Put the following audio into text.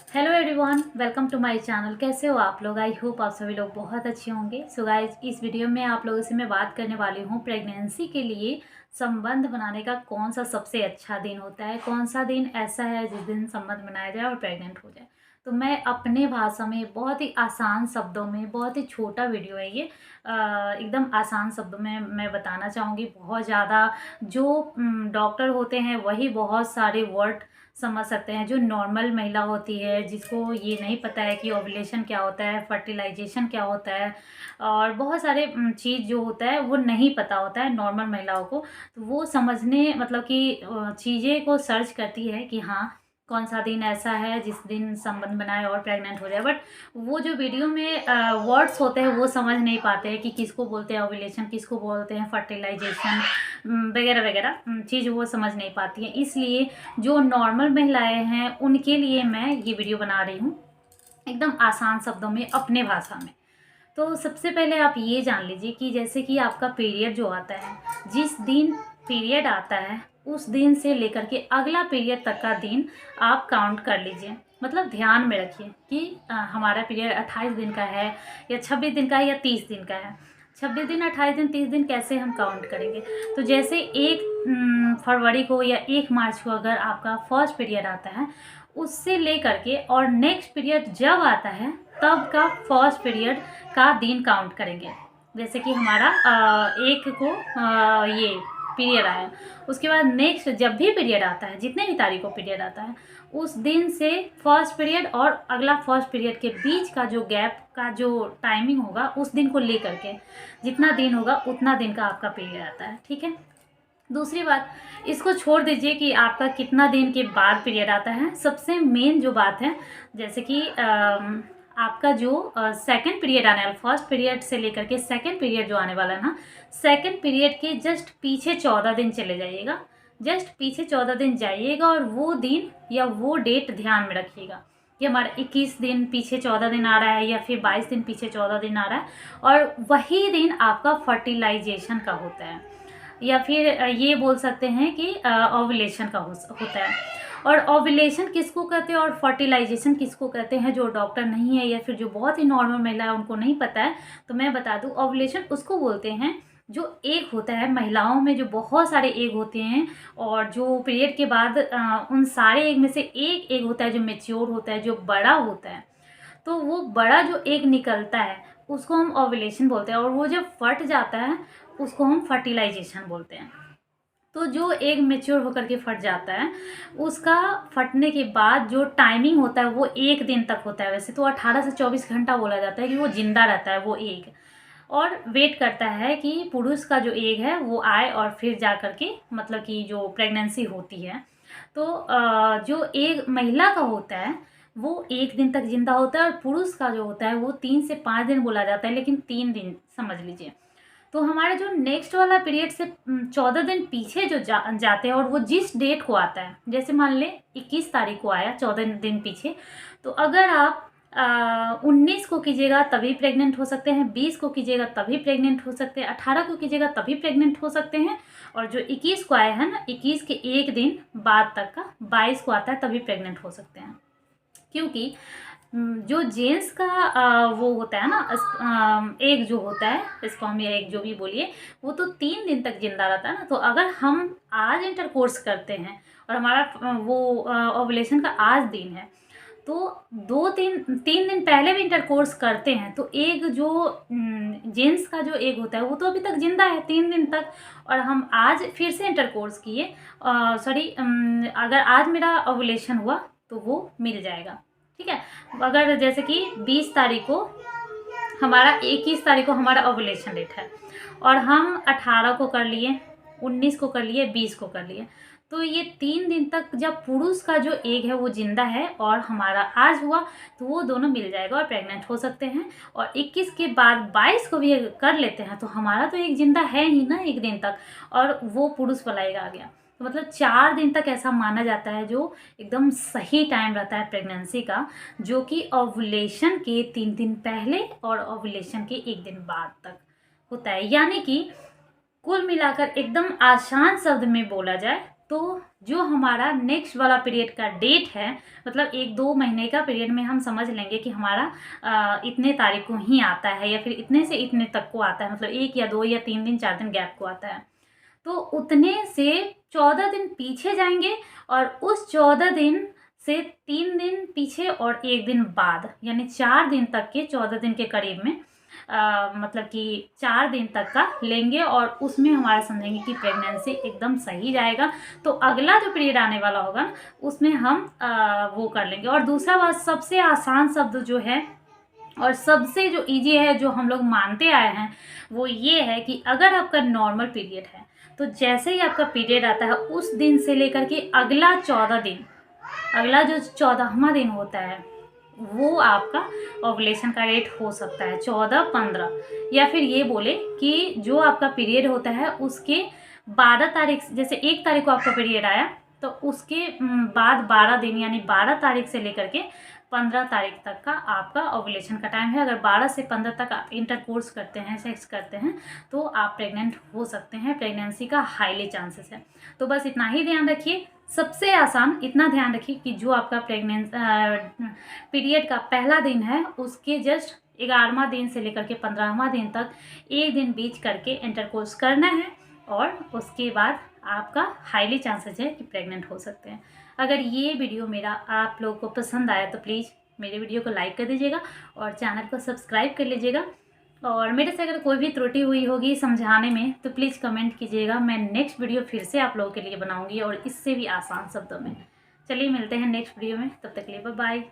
Hello everyone, welcome to my channel. कैसे हो आप लोग? आई होप आप सभी लोग बहुत अच्छे होंगे। सो गाइज, इस वीडियो में आप लोगों से मैं बात करने वाली हूँ प्रेगनेंसी के लिए संबंध बनाने का कौन सा सबसे अच्छा दिन होता है, कौन सा दिन ऐसा है जिस दिन संबंध बनाया जाए और प्रेग्नेंट हो जाए। तो मैं अपने भाषा में बहुत ही आसान शब्दों में, बहुत ही छोटा वीडियो है ये, एकदम आसान शब्दों में मैं बताना चाहूँगी। बहुत ज़्यादा जो डॉक्टर होते हैं वही बहुत सारे वर्ड समझ सकते हैं। जो नॉर्मल महिला होती है, जिसको ये नहीं पता है कि ओव्यूलेशन क्या होता है, फर्टिलाइजेशन क्या होता है, और बहुत सारे चीज़ जो होता है वो नहीं पता होता है नॉर्मल महिलाओं को, तो वो समझने मतलब कि चीज़ें को सर्च करती है कि हाँ, कौन सा दिन ऐसा है जिस दिन संबंध बनाए और प्रेग्नेंट हो जाए। बट वो जो वीडियो में वर्ड्स होते हैं वो समझ नहीं पाते हैं कि किसको बोलते हैं ओव्यूलेशन, किसको बोलते हैं फर्टिलाइजेशन वगैरह वगैरह चीज़ वो समझ नहीं पाती हैं। इसलिए जो नॉर्मल महिलाएं हैं उनके लिए मैं ये वीडियो बना रही हूँ एकदम आसान शब्दों में, अपने भाषा में। तो सबसे पहले आप ये जान लीजिए कि जैसे कि आपका पीरियड जो आता है, जिस दिन पीरियड आता है उस दिन से लेकर के अगला पीरियड तक का दिन आप काउंट कर लीजिए। मतलब ध्यान में रखिए कि हमारा पीरियड 28 दिन का है या 26 दिन का है या 30 दिन का है। 26 दिन, 28 दिन, 30 दिन कैसे हम काउंट करेंगे? तो जैसे 1 फरवरी को या 1 मार्च को अगर आपका फर्स्ट पीरियड आता है, उससे लेकर के और नेक्स्ट पीरियड जब आता है तब का फर्स्ट पीरियड का दिन काउंट करेंगे। जैसे कि हमारा 1 को ये पीरियड आया, उसके बाद नेक्स्ट जब भी पीरियड आता है, जितने भी तारीख को पीरियड आता है, उस दिन से फर्स्ट पीरियड और अगला फर्स्ट पीरियड के बीच का जो गैप का जो टाइमिंग होगा, उस दिन को लेकर के जितना दिन होगा उतना दिन का आपका पीरियड आता है। ठीक है। दूसरी बात, इसको छोड़ दीजिए कि आपका कितना दिन के बाद पीरियड आता है। सबसे मेन जो बात है, जैसे कि आपका जो सेकंड पीरियड आने वाला, फर्स्ट पीरियड से लेकर के सेकंड पीरियड जो आने वाला है ना, सेकंड पीरियड के जस्ट पीछे 14 दिन चले जाइएगा। जस्ट पीछे 14 दिन जाइएगा और वो दिन या वो डेट ध्यान में रखिएगा कि हमारा 21 दिन पीछे 14 दिन आ रहा है या फिर 22 दिन पीछे 14 दिन आ रहा है, और वही दिन आपका फर्टिलाइजेशन का होता है, या फिर ये बोल सकते हैं कि ओव्यूलेशन का होता है। और ओव्यूलेशन किसको कहते हैं और फर्टिलाइजेशन किसको कहते हैं, जो डॉक्टर नहीं है या फिर जो बहुत ही नॉर्मल महिला है उनको नहीं पता है, तो मैं बता दूं, ओव्यूलेशन उसको बोलते हैं जो एग होता है महिलाओं में, जो बहुत सारे एग होते हैं, और जो पीरियड के बाद उन सारे एग में से एक एग होता है जो मेच्योर होता है, जो बड़ा होता है। तो वो बड़ा जो एग निकलता है उसको हम ओव्यूलेशन बोलते हैं, और वो जब फट जाता है उसको हम फर्टिलाइजेशन बोलते हैं। तो जो एग मेच्योर होकर के फट जाता है, उसका फटने के बाद जो टाइमिंग होता है वो 1 दिन तक होता है। वैसे तो 18 से 24 घंटा बोला जाता है कि वो जिंदा रहता है वो एग, और वेट करता है कि पुरुष का जो एग है वो आए और फिर जा कर के मतलब कि जो प्रेगनेंसी होती है। तो जो एग महिला का होता है वो 1 दिन तक जिंदा होता है, और पुरुष का जो होता है वो 3 से 5 दिन बोला जाता है, लेकिन 3 दिन समझ लीजिए। तो हमारा जो नेक्स्ट वाला पीरियड से 14 दिन पीछे जो जाते हैं, और वो जिस डेट को आता है, जैसे मान लें 21 तारीख को आया 14 दिन पीछे, तो अगर आप 19 को कीजिएगा तभी प्रेग्नेंट हो सकते हैं, 20 को कीजिएगा तभी प्रेग्नेंट हो सकते हैं, 18 को कीजिएगा तभी प्रेग्नेंट हो सकते हैं, और जो 21 को आया है ना, 21 के 1 दिन बाद तक का 22 को आता है तभी प्रेग्नेंट हो सकते हैं। क्योंकि जो जेंट्स का वो होता है ना, एग जो होता है, स्पर्म या एग जो भी बोलिए, वो तो 3 दिन तक जिंदा रहता है ना। तो अगर हम आज इंटरकोर्स करते हैं और हमारा वो ओवुलेशन का आज दिन है, तो 3 दिन पहले भी इंटरकोर्स करते हैं, तो एग जो जेंट्स का जो एग होता है वो तो अभी तक जिंदा है 3 दिन तक, और हम आज फिर से इंटरकोर्स किए, सॉरी, अगर आज मेरा ओवुलेशन हुआ तो वो मिल जाएगा। ठीक है। अगर जैसे कि 20 तारीख को हमारा 21 तारीख को हमारा ओवुलेशन डेट है, और हम 18 को कर लिए, 19 को कर लिए, 20 को कर लिए, तो ये 3 दिन तक जब पुरुष का जो एग है वो जिंदा है और हमारा आज हुआ, तो वो दोनों मिल जाएगा और प्रेग्नेंट हो सकते हैं। और 21 के बाद 22 को भी कर लेते हैं तो हमारा तो एक जिंदा है ही ना 1 दिन तक, और वो पुरुष वाला एग आ गया। तो मतलब 4 दिन तक ऐसा माना जाता है जो एकदम सही टाइम रहता है प्रेगनेंसी का, जो कि ओवुलेशन के 3 दिन पहले और ओवुलेशन के 1 दिन बाद तक होता है। यानी कि कुल मिलाकर एकदम आसान शब्द में बोला जाए तो जो हमारा नेक्स्ट वाला पीरियड का डेट है, मतलब 1-2 महीने का पीरियड में हम समझ लेंगे कि हमारा इतने तारीख को ही आता है या फिर इतने से इतने तक को आता है, मतलब 1 या 2 या 3 दिन 4 दिन गैप को आता है। तो उतने से 14 दिन पीछे जाएंगे और उस 14 दिन से 3 दिन पीछे और 1 दिन बाद, यानी 4 दिन तक के 14 दिन के करीब में मतलब कि 4 दिन तक का लेंगे और उसमें हमारा समझेंगे कि प्रेगनेंसी एकदम सही जाएगा। तो अगला जो पीरियड आने वाला होगा उसमें हम वो कर लेंगे। और दूसरा बात, सबसे आसान शब्द जो है और सबसे जो ईजी है, जो हम लोग मानते आए हैं, वो ये है कि अगर आपका नॉर्मल पीरियड है तो जैसे ही आपका पीरियड आता है उस दिन से लेकर के अगला 14 दिन, अगला जो 14वां दिन होता है वो आपका ओवुलेशन का डेट हो सकता है 14, 15, या फिर ये बोले कि जो आपका पीरियड होता है उसके 12 तारीख, जैसे 1 तारीख को आपका पीरियड आया तो उसके बाद 12 दिन यानी 12 तारीख से लेकर के 15 तारीख तक का आपका ओवुलेशन का टाइम है। अगर 12 से 15 तक आप इंटरकोर्स करते हैं, सेक्स करते हैं, तो आप प्रेग्नेंट हो सकते हैं। प्रेगनेंसी का हाईली चांसेस है। तो बस इतना ही ध्यान रखिए। सबसे आसान इतना ध्यान रखिए कि जो आपका पीरियड का पहला दिन है उसके जस्ट 11वां दिन से लेकर के 15वां दिन तक 1 दिन बीच करके इंटरकोर्स करना है और उसके बाद आपका हाईली चांसेस है कि प्रेग्नेंट हो सकते हैं। अगर ये वीडियो मेरा आप लोगों को पसंद आया तो प्लीज़ मेरे वीडियो को लाइक कर दीजिएगा और चैनल को सब्सक्राइब कर लीजिएगा। और मेरे से अगर कोई भी त्रुटि हुई होगी समझाने में तो प्लीज़ कमेंट कीजिएगा। मैं नेक्स्ट वीडियो फिर से आप लोगों के लिए बनाऊंगी और इससे भी आसान शब्दों में। चलिए मिलते हैं नेक्स्ट वीडियो में, तब तक के लिए बाय बाय।